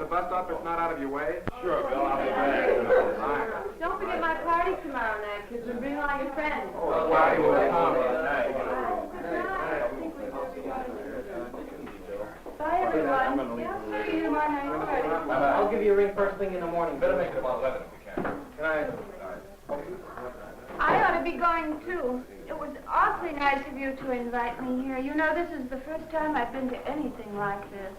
bus stop if it's not out of your way? Sure, Bill, I'll be back. Don't forget my party tomorrow night, kids, and bring all your friends. Oh, party will come. Bye, everyone. Yeah, see you tomorrow night. I'll give you a ring first thing in the morning. Better make it about 11 if we can. Can I? I ought to be going, too. It was awfully nice of you to invite me here. You know, this is the first time I've been to anything like this.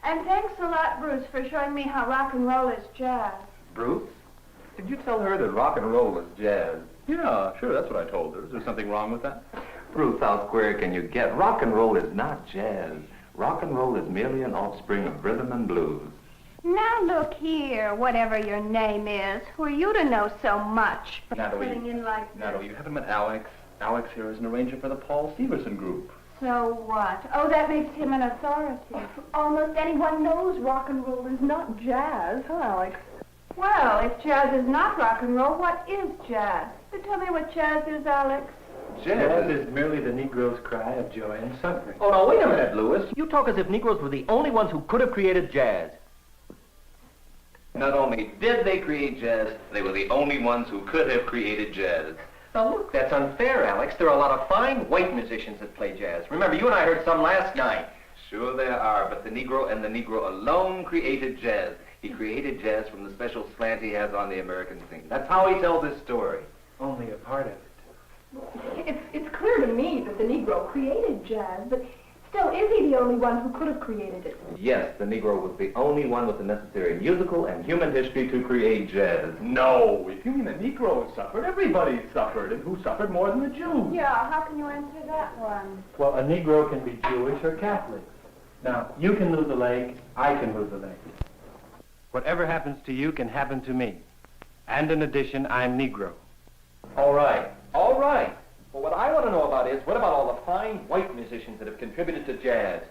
And thanks a lot, Bruce, for showing me how rock and roll is jazz. Bruce? Did you tell her that rock and roll is jazz? Yeah, sure, that's what I told her. Is there something wrong with that? Bruce, how square can you get? Rock and roll is not jazz. Rock and roll is merely an offspring of rhythm and blues. Now look here, whatever your name is, who are you to know so much? Natalie, Putting in like this. Natalie, you haven't met Alex. Alex here is an arranger for the Paul Severson group. So what? Oh, that makes him an authority. Almost anyone knows rock and roll is not jazz, huh, Alex? Well, if jazz is not rock and roll, what is jazz? So tell me what jazz is, Alex. Jazz is merely the Negro's cry of joy and suffering. Oh, now, wait a minute, Louis. You talk as if Negroes were the only ones who could have created jazz. Not only did they create jazz, they were the only ones who could have created jazz. Now, look, that's unfair, Alex. There are a lot of fine white musicians that play jazz. Remember, you and I heard some last night. Sure there are, but the Negro and the Negro alone created jazz. He created jazz from the special slant he has on the American scene. That's how he tells his story. Only a part of it. It's clear to me that the Negro created jazz, but still, is he the only one who could have created it? Yes, the Negro was the only one with the necessary musical and human history to create jazz. No, if you mean the Negro suffered, everybody suffered. And who suffered more than the Jews? Yeah, how can you answer that one? Well, a Negro can be Jewish or Catholic. Now, you can move the leg, I can move the leg. Whatever happens to you can happen to me. And in addition, I'm Negro. All right, all right. Well, what I want to know about is, what about all the fine white musicians that have contributed to jazz?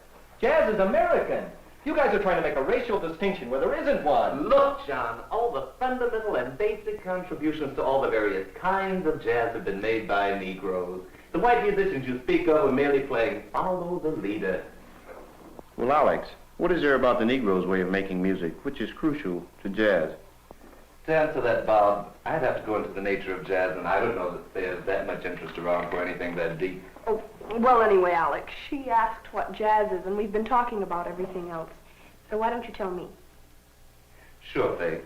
Jazz is American. You guys are trying to make a racial distinction where there isn't one. Look, John, all the fundamental and basic contributions to all the various kinds of jazz have been made by Negroes. The white musicians you speak of are merely playing follow the leader. Well, Alex, what is there about the Negro's way of making music which is crucial to jazz? To answer that, Bob, I'd have to go into the nature of jazz, and I don't know that there's that much interest around for anything that deep. Oh, well, anyway, Alex, she asked what jazz is, and we've been talking about everything else. So why don't you tell me? Sure, Faith.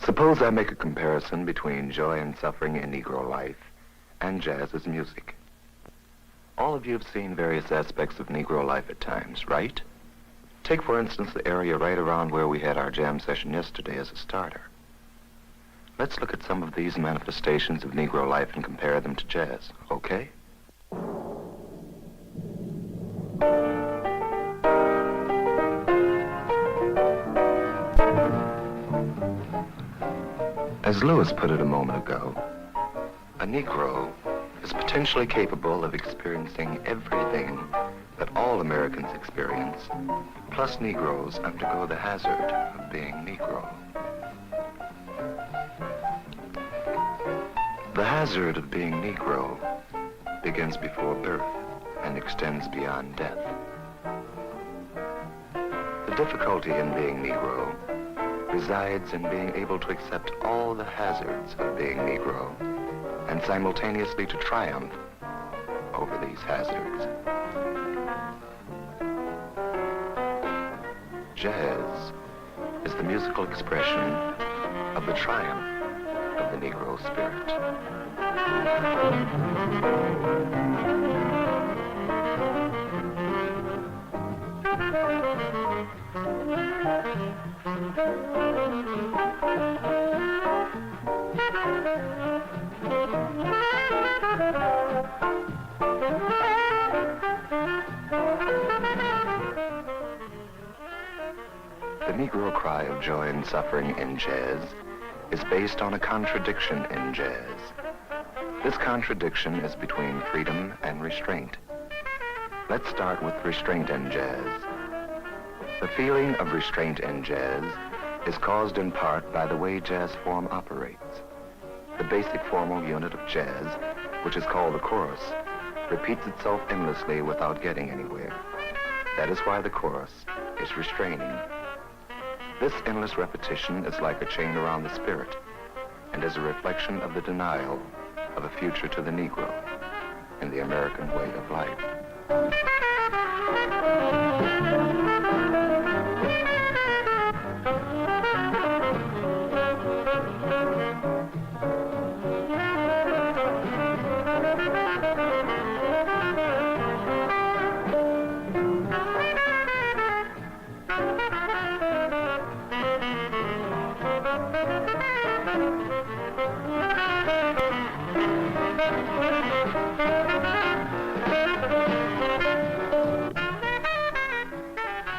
Suppose I make a comparison between joy and suffering in Negro life and jazz as music. All of you have seen various aspects of Negro life at times, right? Take, for instance, the area right around where we had our jam session yesterday as a starter. Let's look at some of these manifestations of Negro life and compare them to jazz, okay? As Lewis put it a moment ago, a Negro is potentially capable of experiencing everything that all Americans experience, plus Negroes undergo the hazard of being Negro. The hazard of being Negro begins before birth and extends beyond death. The difficulty in being Negro resides in being able to accept all the hazards of being Negro and simultaneously to triumph over these hazards. Jazz is the musical expression of the triumph of the Negro spirit. The Negro cry of joy and suffering in jazz is based on a contradiction in jazz. This contradiction is between freedom and restraint. Let's start with restraint in jazz. The feeling of restraint in jazz is caused in part by the way jazz form operates. The basic formal unit of jazz, which is called the chorus, repeats itself endlessly without getting anywhere. That is why the chorus is restraining. This endless repetition is like a chain around the spirit and is a reflection of the denial of a future to the Negro in the American way of life.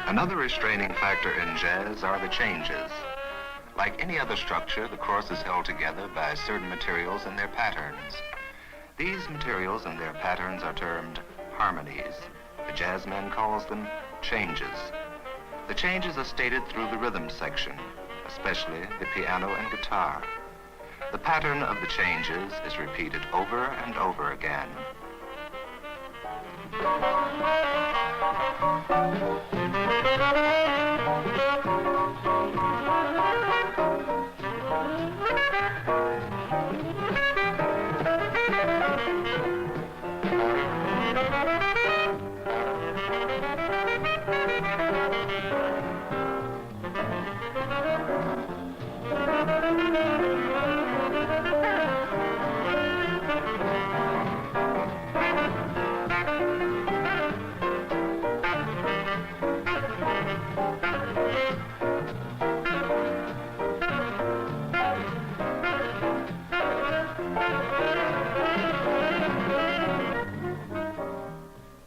Another restraining factor in jazz are the changes. Like any other structure, the course is held together by certain materials and their patterns. These materials and their patterns are termed harmonies. The jazzman calls them changes. The changes are stated through the rhythm section, especially the piano and guitar. The pattern of the changes is repeated over and over again.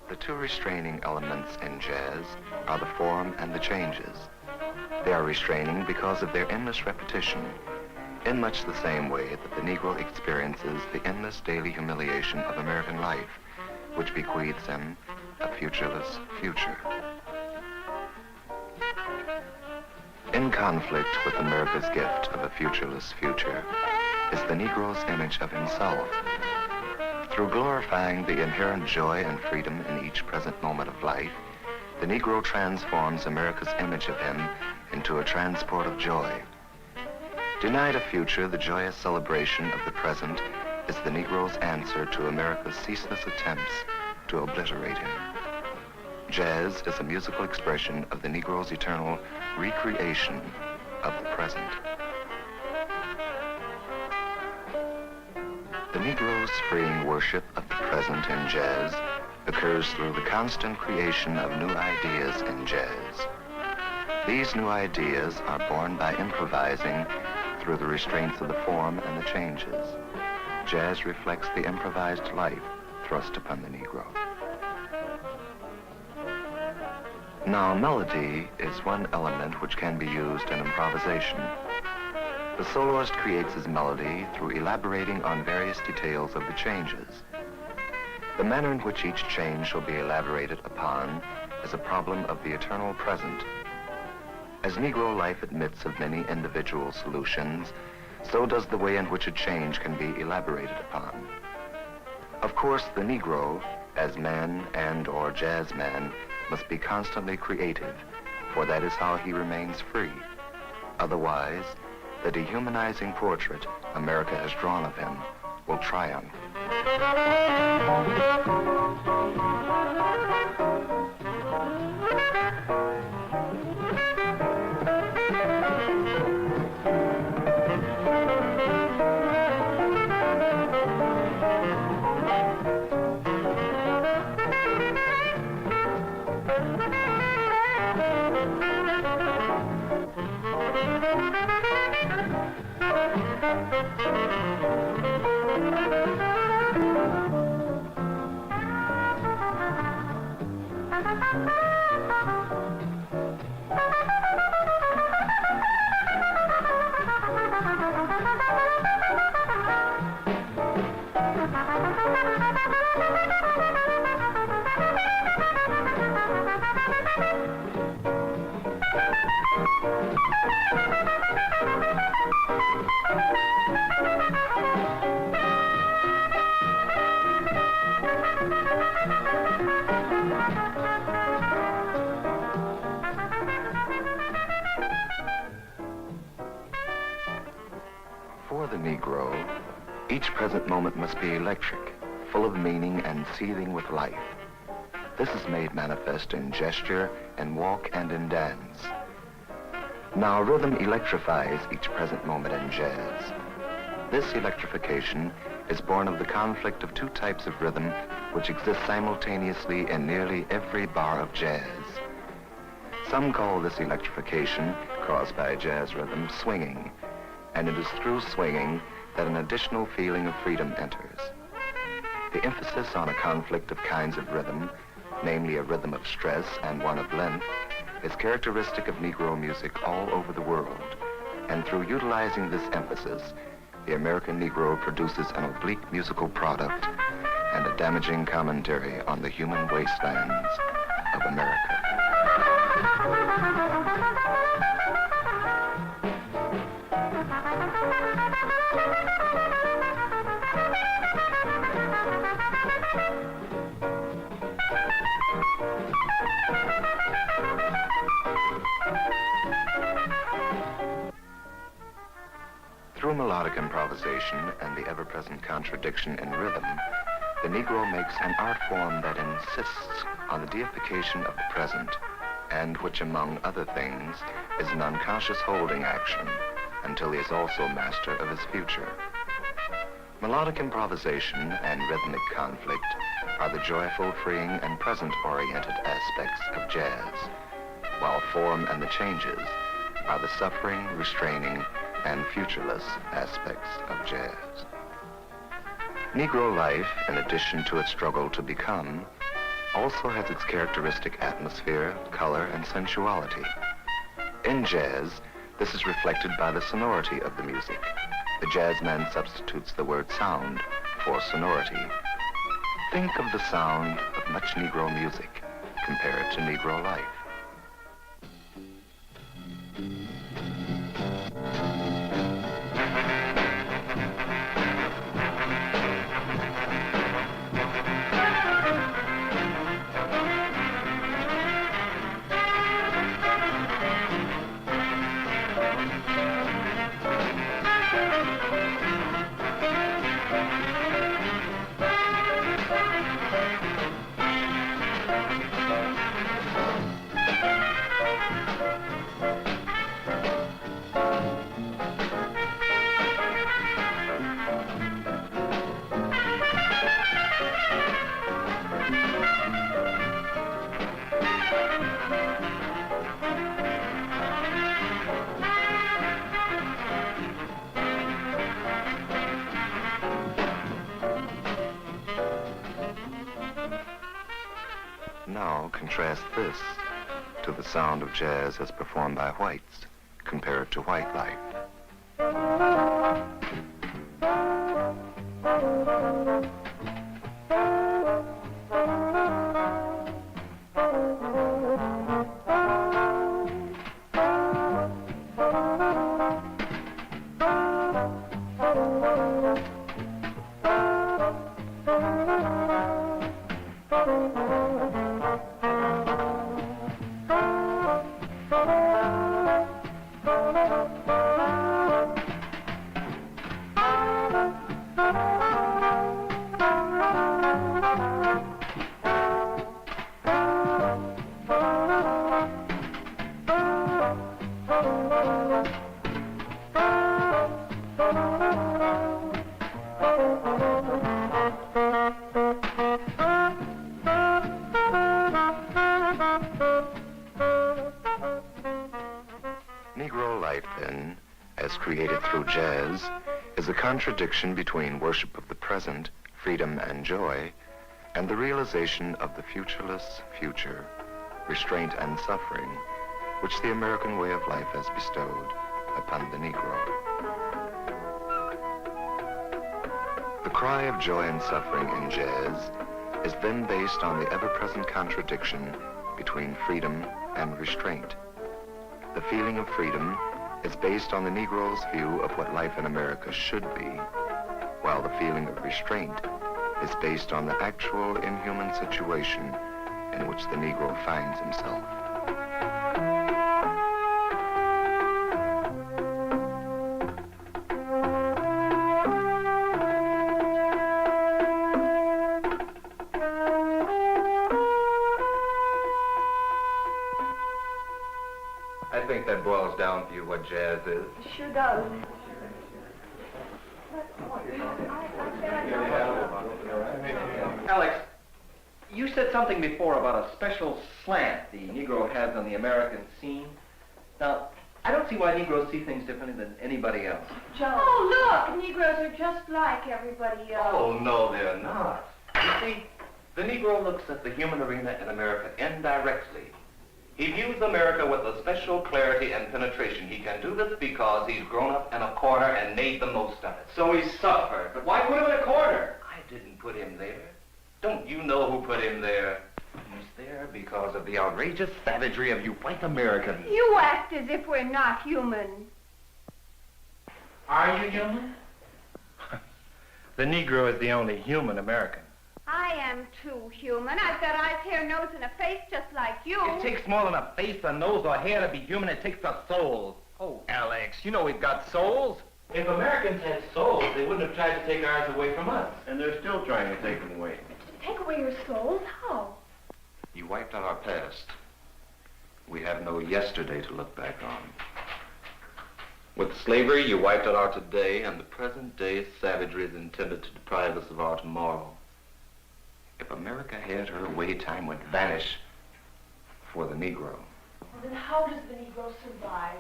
The two restraining elements in jazz are the form and the changes. They are restraining because of their endless repetition, in much the same way that the Negro experiences the endless daily humiliation of American life, which bequeaths him a futureless future. In conflict with America's gift of a futureless future is the Negro's image of himself. Through glorifying the inherent joy and freedom in each present moment of life, the Negro transforms America's image of him into a transport of joy. Denied a future, the joyous celebration of the present is the Negro's answer to America's ceaseless attempts to obliterate him. Jazz is a musical expression of the Negro's eternal recreation of the present. The Negro's freeing worship of the present in jazz occurs through the constant creation of new ideas in jazz. These new ideas are born by improvising through the restraints of the form and the changes. Jazz reflects the improvised life thrust upon the Negro. Now, melody is one element which can be used in improvisation. The soloist creates his melody through elaborating on various details of the changes. The manner in which each change shall be elaborated upon is a problem of the eternal present. As Negro life admits of many individual solutions, so does the way in which a change can be elaborated upon. Of course, the Negro, as man and/or jazzman, must be constantly creative, for that is how he remains free. Otherwise, the dehumanizing portrait America has drawn of him will triumph. For the Negro, each present moment must be electric, full of meaning and seething with life. This is made manifest in gesture, in walk, and in dance. Now, rhythm electrifies each present moment in jazz. This electrification is born of the conflict of two types of rhythm which exist simultaneously in nearly every bar of jazz. Some call this electrification, caused by jazz rhythm, swinging, and it is through swinging that an additional feeling of freedom enters. The emphasis on a conflict of kinds of rhythm, namely a rhythm of stress and one of length, is characteristic of Negro music all over the world. And through utilizing this emphasis, the American Negro produces an oblique musical product and a damaging commentary on the human wastelands of America. Through melodic improvisation and the ever-present contradiction in rhythm, the Negro makes an art form that insists on the deification of the present and which, among other things, is an unconscious holding action until he is also master of his future. Melodic improvisation and rhythmic conflict are the joyful, freeing, and present-oriented aspects of jazz, while form and the changes are the suffering, restraining, and futureless aspects of jazz. Negro life, in addition to its struggle to become, also has its characteristic atmosphere, color, and sensuality. In jazz, this is reflected by the sonority of the music. The jazzman substitutes the word sound for sonority. Think of the sound of much Negro music compared to Negro life. Now contrast this to the sound of jazz as performed by whites, compared to white life. Negro life, then, as created through jazz, is a contradiction between worship of the present, freedom and joy, and the realization of the futureless future, restraint and suffering, which the American way of life has bestowed upon the Negro. The cry of joy and suffering in jazz is then based on the ever-present contradiction between freedom and restraint. The feeling of freedom is based on the Negro's view of what life in America should be, while the feeling of restraint is based on the actual inhuman situation in which the Negro finds himself. think that boils down for you what jazz is? It sure does. Alex, you said something before about a special slant the Negro has on the American scene. Now, I don't see why Negroes see things differently than anybody else. Oh, look, Negroes are just like everybody else. Oh, no, they're not. You see, the Negro looks at the human arena in America indirectly. He views America with a special clarity and penetration. He can do this because he's grown up in a corner and made the most of it. So he suffered, but why put him in a corner? I didn't put him there. Don't you know who put him there? He's there because of the outrageous savagery of you white Americans. You act as if we're not human. Are you human? The Negro is the only human American. I am too human. I've got eyes, hair, nose, and a face just like you. It takes more than a face, a nose, or hair to be human. It takes a soul. Oh, Alex, you know we've got souls. If Americans had souls, they wouldn't have tried to take ours away from us. And they're still trying to take them away. Take away your souls? How? You wiped out our past. We have no yesterday to look back on. With slavery, you wiped out our today, and the present day savagery is intended to deprive us of our tomorrow. If America had her way, time would vanish for the Negro. Well, then how does the Negro survive?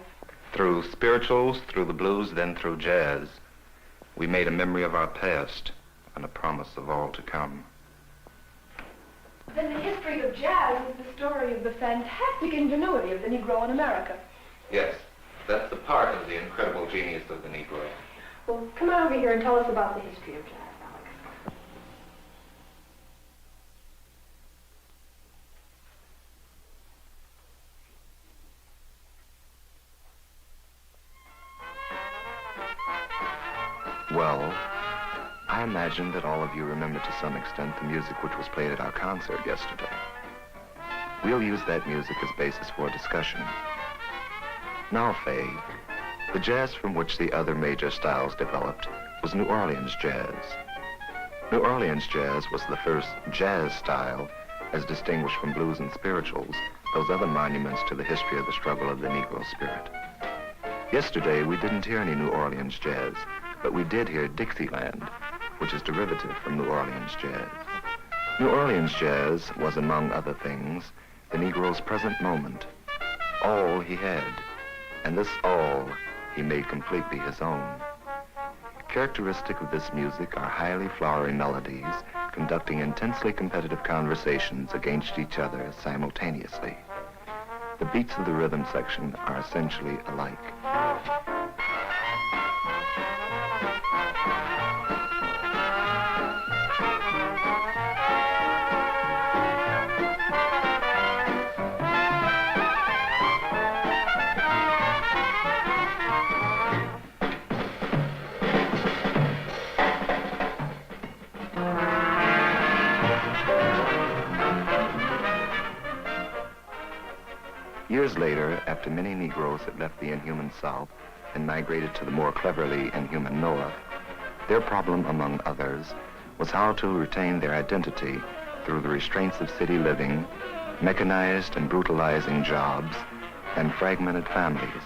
Through spirituals, through the blues, then through jazz, we made a memory of our past and a promise of all to come. Then the history of jazz is the story of the fantastic ingenuity of the Negro in America. Yes, that's the part of the incredible genius of the Negro. Well, come on over here and tell us about the history of jazz, Alex. Well, I imagine that all of you remember to some extent the music which was played at our concert yesterday. We'll use that music as basis for discussion. Now, Faye, the jazz from which the other major styles developed was New Orleans jazz. New Orleans jazz was the first jazz style as distinguished from blues and spirituals, those other monuments to the history of the struggle of the Negro spirit. Yesterday, we didn't hear any New Orleans jazz, but we did hear Dixieland, which is derivative from New Orleans jazz. New Orleans jazz was, among other things, the Negro's present moment, all he had, and this all he made completely his own. Characteristic of this music are highly flowery melodies conducting intensely competitive conversations against each other simultaneously. The beats of the rhythm section are essentially alike. Years later, after many Negroes had left the inhuman South and migrated to the more cleverly inhuman North, their problem, among others, was how to retain their identity through the restraints of city living, mechanized and brutalizing jobs, and fragmented families.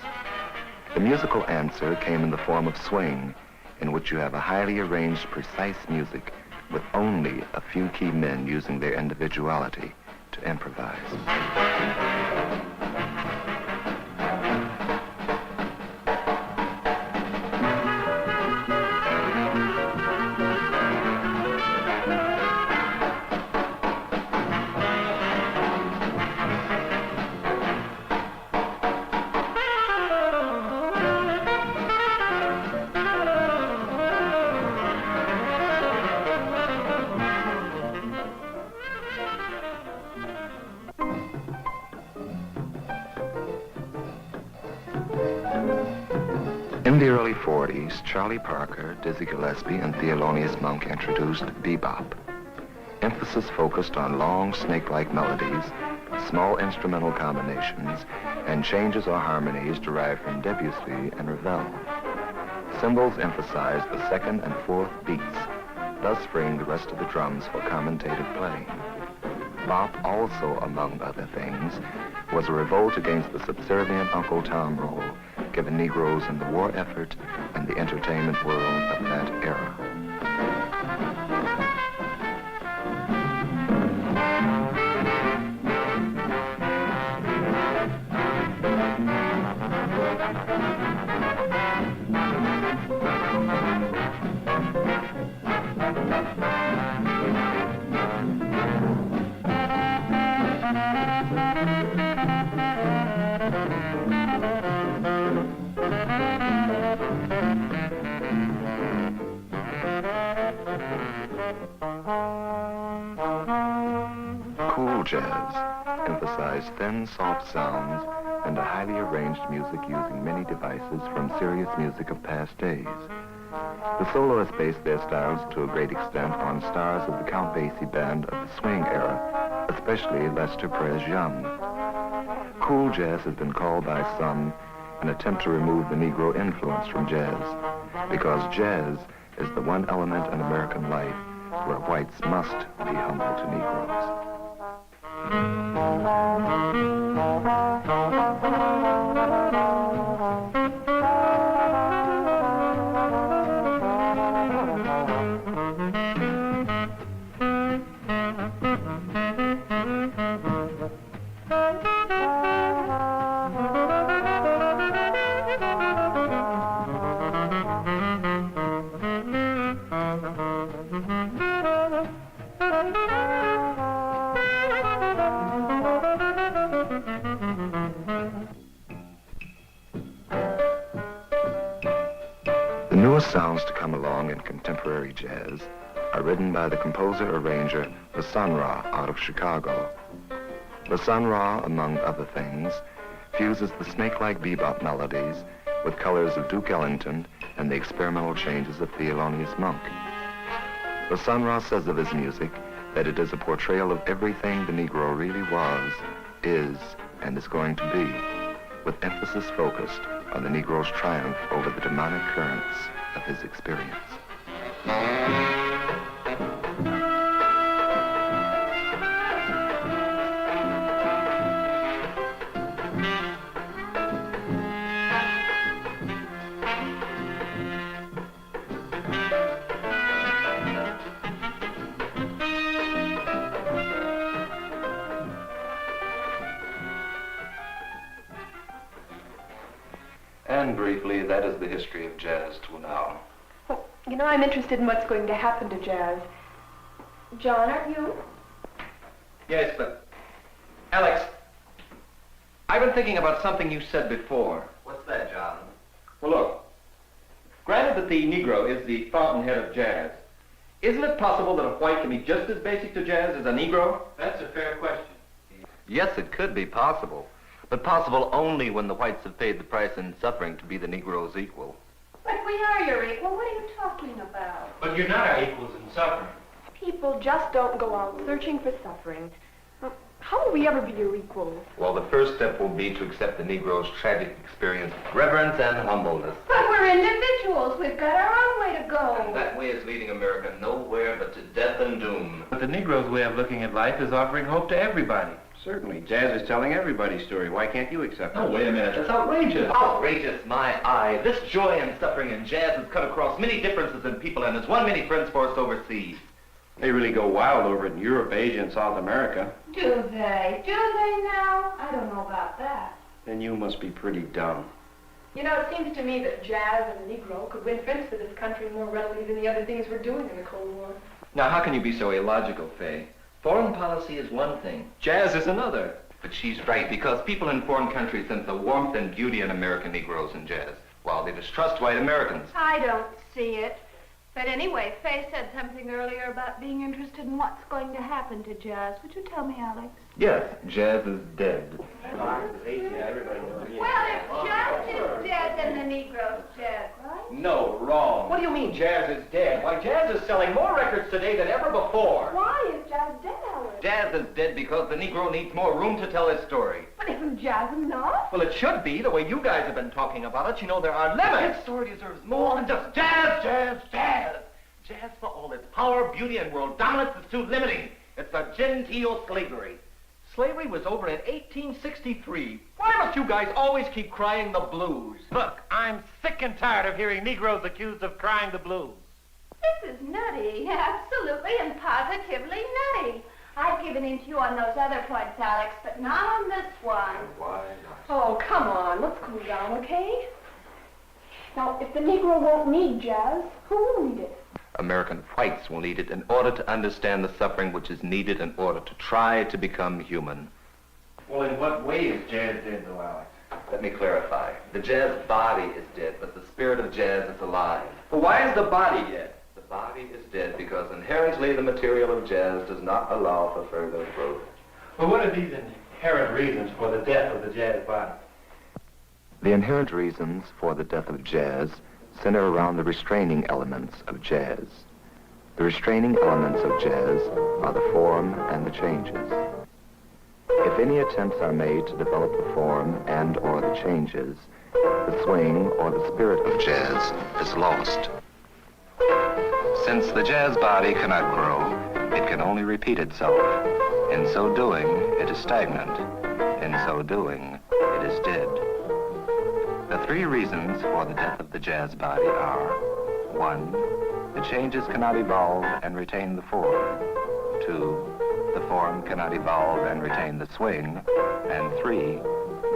The musical answer came in the form of swing, in which you have a highly arranged, precise music with only a few key men using their individuality to improvise. In the early 40s, Charlie Parker, Dizzy Gillespie, and Thelonious Monk introduced bebop. Emphasis focused on long, snake-like melodies, small instrumental combinations, and changes or harmonies derived from Debussy and Ravel. Cymbals emphasized the second and fourth beats, thus freeing the rest of the drums for commentated playing. bop also, among other things, was a revolt against the subservient Uncle Tom role given Negroes in the war effort and the entertainment world of that era. Cool jazz emphasized thin, soft sounds and a highly arranged music using many devices from serious music of past days. The soloists based their styles to a great extent on stars of the Count Basie band of the swing era, especially Lester Prez Young. Cool jazz has been called by some an attempt to remove the Negro influence from jazz, because jazz is the one element in American life where whites must be humble to Negroes. The newest sounds to come along in contemporary jazz are written by the composer-arranger the Sun Ra out of Chicago. The Sun Ra, among other things, fuses the snake-like bebop melodies with colors of Duke Ellington and the experimental changes of Thelonious Monk. The Sun Ra says of his music that it is a portrayal of everything the Negro really was, is, and is going to be, with emphasis focused on the Negro's triumph over the demonic currents of his experience. And briefly, that is the history of jazz till now. Well, you know, I'm interested in what's going to happen to jazz. John, are you? Yes, but... Alex, I've been thinking about something you said before. What's that, John? Well, look. Granted that the Negro is the fountainhead of jazz, isn't it possible that a white can be just as basic to jazz as a Negro? That's a fair question. Yes, it could be possible, but possible only when the whites have paid the price in suffering to be the Negro's equal. But we are your equal. What are you talking about? But you're not our equals in suffering. People just don't go out searching for suffering. How will we ever be your equals? Well, the first step will be to accept the Negro's tragic experience with reverence and humbleness. But we're individuals. We've got our own way to go. And that way is leading America nowhere but to death and doom. But the Negro's way of looking at life is offering hope to everybody. Certainly. Jazz is telling everybody's story. Why can't you accept it? Oh, wait a minute. That's outrageous. Outrageous, my eye. This joy and suffering in jazz has cut across many differences in people and has won many friends for us overseas. They really go wild over it in Europe, Asia, and South America. Do they? Do they now? I don't know about that. Then you must be pretty dumb. You know, it seems to me that jazz and the Negro could win friends for this country more readily than the other things we're doing in the Cold War. Now, how can you be so illogical, Fay? Foreign policy is one thing. Jazz is another. But she's right, because people in foreign countries sense the warmth and beauty in American Negroes in jazz, while they distrust white Americans. I don't see it. But anyway, Faye said something earlier about being interested in what's going to happen to jazz. Would you tell me, Alex? Yes, jazz is dead. Well, if jazz is dead, then the Negro's dead, right? No, wrong. What do you mean jazz is dead? Why, jazz is selling more records today than ever before. Why is jazz dead, Alex? Jazz is dead because the Negro needs more room to tell his story. But isn't jazz enough? Well, it should be, the way you guys have been talking about it. You know, there are limits. His story deserves more than just jazz, jazz, jazz. Jazz, for all its power, beauty, and world dominance, is too limiting. It's a genteel slavery. Slavery was over in 1863. Why must you guys always keep crying the blues? Look, I'm sick and tired of hearing Negroes accused of crying the blues. This is nutty, absolutely and positively nutty. I've given in to you on those other points, Alex, but not on this one. Why not? Oh, come on. Let's cool down, okay? Now, if the Negro won't need jazz, who will need it? American whites will need it in order to understand the suffering which is needed in order to try to become human. Well, in what way is jazz dead, though, Alex? Let me clarify. The jazz body is dead, but the spirit of jazz is alive. But why is the body dead? The body is dead because inherently the material of jazz does not allow for further growth. Well, what are these inherent reasons for the death of the jazz body? The inherent reasons for the death of jazz center around the restraining elements of jazz. The restraining elements of jazz are the form and the changes. If any attempts are made to develop the form and or the changes, the swing or the spirit of jazz is lost. Since the jazz body cannot grow, it can only repeat itself. In so doing, it is stagnant. In so doing, it is dead. The three reasons for the death of the jazz body are: 1, the changes cannot evolve and retain the form; 2, the form cannot evolve and retain the swing; and 3,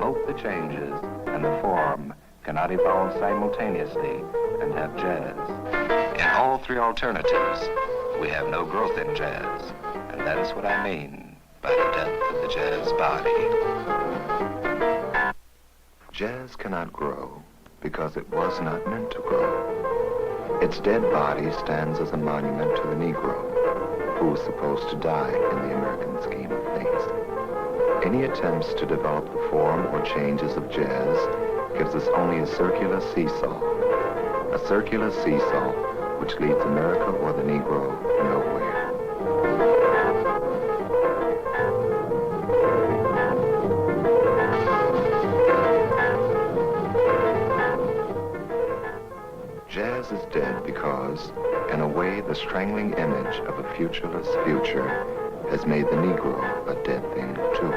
both the changes and the form cannot evolve simultaneously and have jazz. In all three alternatives, we have no growth in jazz, and that is what I mean by the death of the jazz body. Jazz cannot grow because it was not meant to grow. Its dead body stands as a monument to the Negro, who was supposed to die in the American scheme of things. Any attempts to develop the form or changes of jazz gives us only a circular seesaw which leads America or the Negro nowhere. Jazz is dead because, in a way, the strangling image of a futureless future has made the Negro a dead thing, too.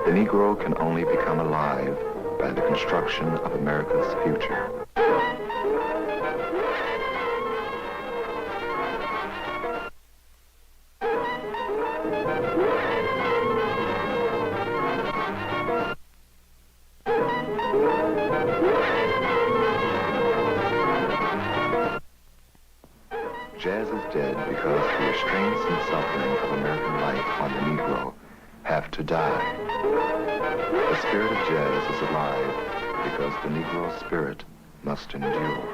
The Negro can only become alive by the construction of America's future. Jazz is dead because the restraints and suffering of American life on the Negro have to die. The spirit of jazz is alive because the Negro spirit must endure.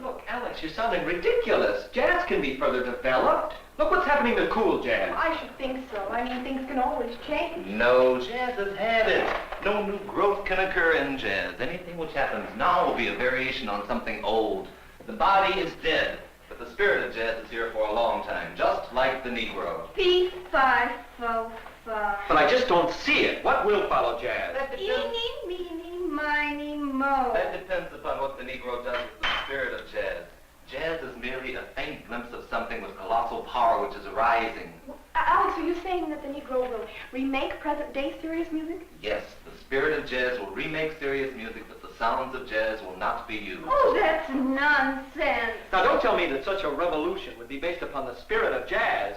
Look, Alex, you're sounding ridiculous. Jazz can be further developed. Look what's happening to cool jazz. I should think so. I mean, things can always change. No, jazz has had it. No new growth can occur in jazz. Anything which happens now will be a variation on something old. The body is dead, but the spirit of jazz is here for a long time, just like the Negro. Fee, fi, fo, fi. But I just don't see it. What will follow jazz? Eeny, meeny, miny, mo. That depends upon what the Negro does with the spirit of jazz. Jazz is merely a faint glimpse of something with colossal power which is arising. Alex, are you saying that the Negro will remake present-day serious music? Yes, the spirit of jazz will remake serious music, but the sounds of jazz will not be used. Oh, that's nonsense. Now, don't tell me that such a revolution would be based upon the spirit of jazz.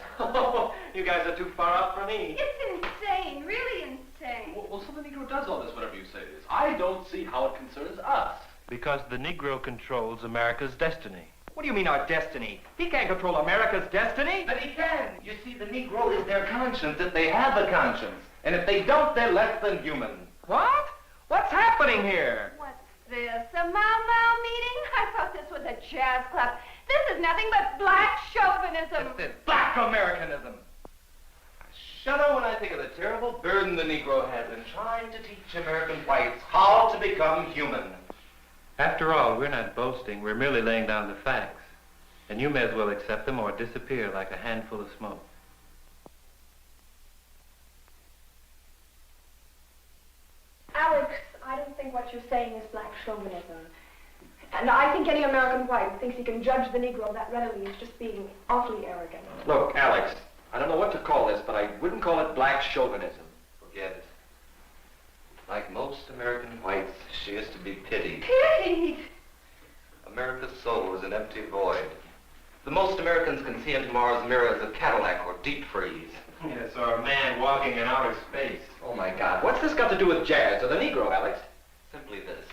You guys are too far out for me. It's insane, really insane. Well, so the Negro does all this, whatever you say it is. I don't see how it concerns us. Because the Negro controls America's destiny. What do you mean, our destiny? He can't control America's destiny. But he can. You see, the Negro is their conscience if they have a conscience. And if they don't, they're less than human. What? What's happening here? What's this, a Mau meeting? I thought this was a jazz club. This is nothing but black chauvinism. That's it. Black Americanism. I shudder when I think of the terrible burden the Negro has in trying to teach American whites how to become human. After all, we're not boasting. We're merely laying down the facts. And you may as well accept them or disappear like a handful of smoke. Alex, I don't think what what you're saying is black chauvinism. And I think any American white who thinks he can judge the Negro that readily is just being awfully arrogant. Look, Alex, I don't know what to call this, but I wouldn't call it black chauvinism. Forget it. Like most American whites, she is to be pitied. Pitied? America's soul is an empty void. The most Americans can see in tomorrow's mirror is a Cadillac or deep freeze. Yes, or a man walking in outer space. Oh, my God. What's this got to do with jazz or the Negro, Alex? Simply this.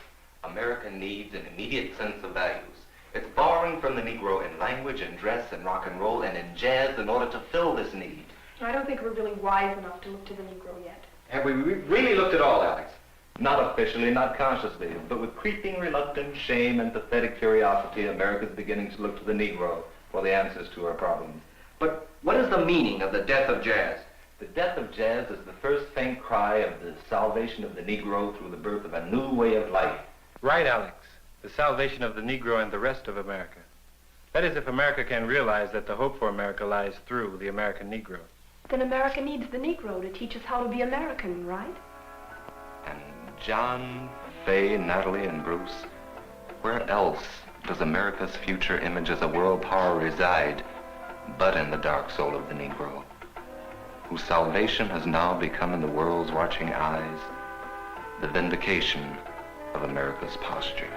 America needs an immediate sense of values. It's borrowing from the Negro in language and dress and rock and roll and in jazz in order to fill this need. I don't think we're really wise enough to look to the Negro yet. Have we really looked at all, Alex? Not officially, not consciously, but with creeping reluctance, shame, and pathetic curiosity, America's beginning to look to the Negro for the answers to her problems. But what is the meaning of the death of jazz? The death of jazz is the first faint cry of the salvation of the Negro through the birth of a new way of life. Right, Alex. The salvation of the Negro and the rest of America. That is, if America can realize that the hope for America lies through the American Negro. Then America needs the Negro to teach us how to be American, right? And John, Fay, Natalie, and Bruce, where else does America's future image as a world power reside but in the dark soul of the Negro, whose salvation has now become in the world's watching eyes the vindication of America's posture?